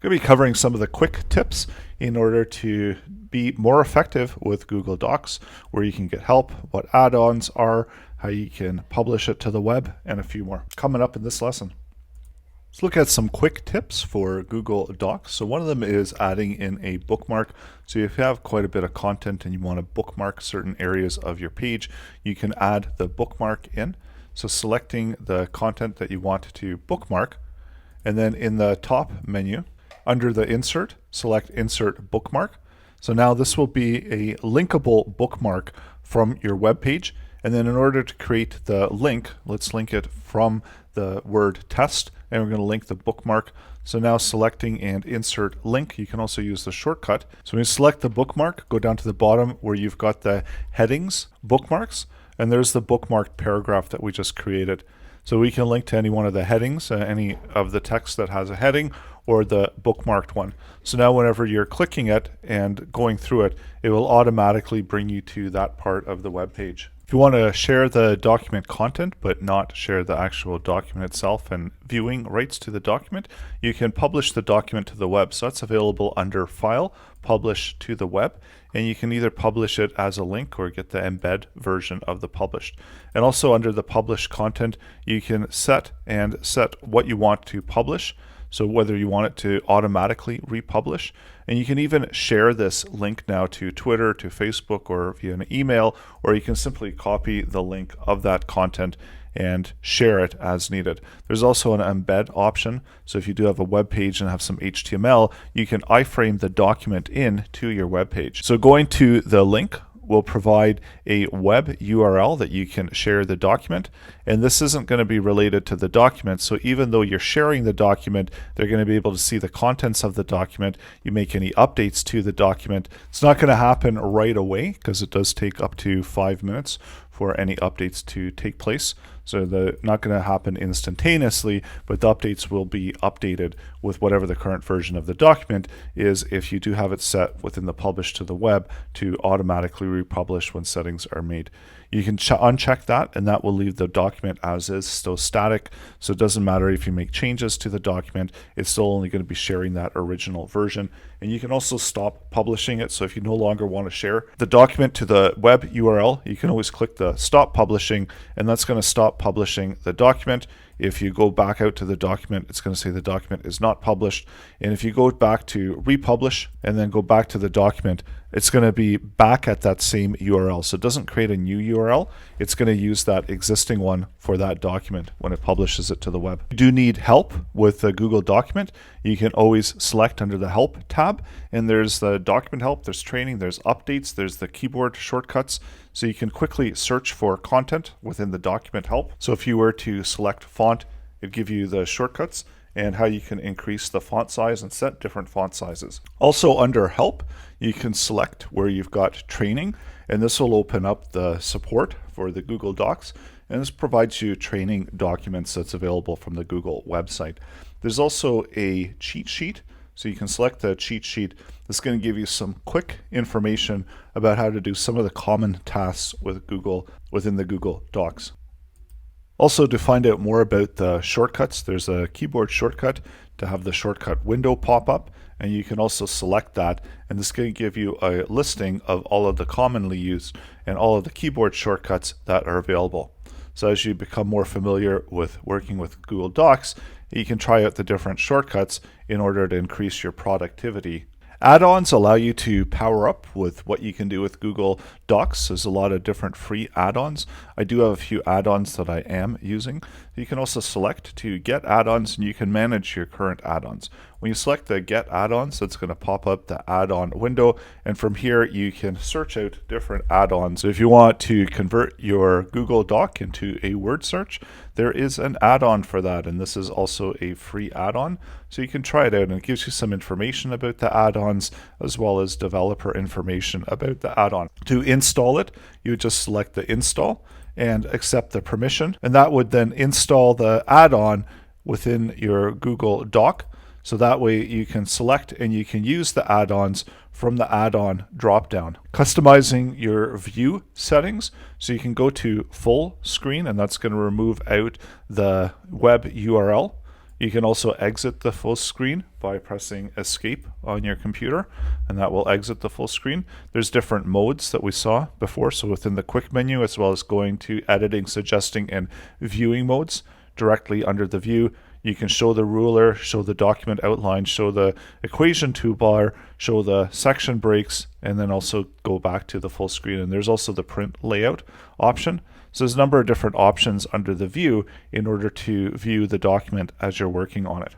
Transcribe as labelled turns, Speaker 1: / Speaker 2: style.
Speaker 1: going to be covering some of the quick tips in order to be more effective with Google Docs, where you can get help, what add-ons are, how you can publish it to the web, and a few more coming up in this lesson. Let's look at some quick tips for Google Docs. So one of them is adding in a bookmark. So if you have quite a bit of content and you want to bookmark certain areas of your page, you can add the bookmark in. So selecting the content that you want to bookmark, and then in the top menu, under the insert, select insert bookmark. So now this will be a linkable bookmark from your web page. And then in order to create the link, let's link it from the word test, and we're going to link the bookmark. So now selecting and insert link, you can also use the shortcut. So when you select the bookmark, go down to the bottom where you've got the headings, bookmarks, and there's the bookmarked paragraph that we just created. So we can link to any one of the headings, any of the text that has a heading, or the bookmarked one. So now whenever you're clicking it and going through it, it will automatically bring you to that part of the web page. If you want to share the document content but not share the actual document itself and viewing rights to the document, you can publish the document to the web. So that's available under File, Publish to the Web, and you can either publish it as a link or get the embed version of the published. And also under the published content, you can set what you want to publish. So whether you want it to automatically republish, and you can even share this link now to Twitter, to Facebook, or via an email, or you can simply copy the link of that content and share it as needed. There's also an embed option. So if you do have a web page and have some HTML, you can iframe the document in to your web page. So going to the link will provide a web URL that you can share the document, and this isn't going to be related to the document. So even though you're sharing the document, they're going to be able to see the contents of the document. You make any updates to the document. It's not going to happen right away because it does take up to 5 minutes for any updates to take place. So they're not going to happen instantaneously, but the updates will be updated with whatever the current version of the document is, if you do have it set within the publish to the web to automatically republish when settings are made. You can uncheck that, and that will leave the document as is, still static. So it doesn't matter if you make changes to the document, it's still only going to be sharing that original version. And you can also stop publishing it. So if you no longer want to share the document to the web URL, you can always click the stop publishing, and that's going to stop publishing the document. If you go back out to the document, it's going to say the document is not published. And if you go back to republish and then go back to the document, it's going to be back at that same URL. So it doesn't create a new URL. It's going to use that existing one for that document when it publishes it to the web. If you do need help with the Google document, you can always select under the Help tab, and there's the document help, there's training, there's updates, there's the keyboard shortcuts. So you can quickly search for content within the document help. So if you were to select font, it'd give you the shortcuts and how you can increase the font size and set different font sizes. Also under help, you can select where you've got training, and this will open up the support for the Google Docs, and this provides you training documents that's available from the Google website. There's also a cheat sheet. So you can select the cheat sheet. This is going to give you some quick information about how to do some of the common tasks with Google within the Google Docs. Also, to find out more about the shortcuts, there's a keyboard shortcut to have the shortcut window pop up, and you can also select that, and this is going to give you a listing of all of the commonly used and all of the keyboard shortcuts that are available. So as you become more familiar with working with Google Docs, you can try out the different shortcuts in order to increase your productivity. Add-ons allow you to power up with what you can do with Google Docs. There's a lot of different free add-ons. I do have a few add-ons that I am using. You can also select to get add-ons, and you can manage your current add-ons. When you select the get add-ons, it's going to pop up the add-on window, and from here you can search out different add-ons. If you want to convert your Google Doc into a word search, there is an add-on for that, and this is also a free add-on. So you can try it out, and it gives you some information about the add-ons as well as developer information about the add-on. To install it, you would just select the install and accept the permission, and that would then install the add-on within your Google Doc. So that way you can select and you can use the add-ons from the add-on dropdown. Customizing your view settings, so you can go to full screen, and that's going to remove out the web URL. You can also exit the full screen by pressing Escape on your computer, and that will exit the full screen. There's different modes that we saw before, so within the quick menu, as well as going to editing, suggesting, and viewing modes. Directly under the view, you can show the ruler, show the document outline, show the equation toolbar, show the section breaks, and then also go back to the full screen. And there's also the print layout option. So there's a number of different options under the view in order to view the document as you're working on it.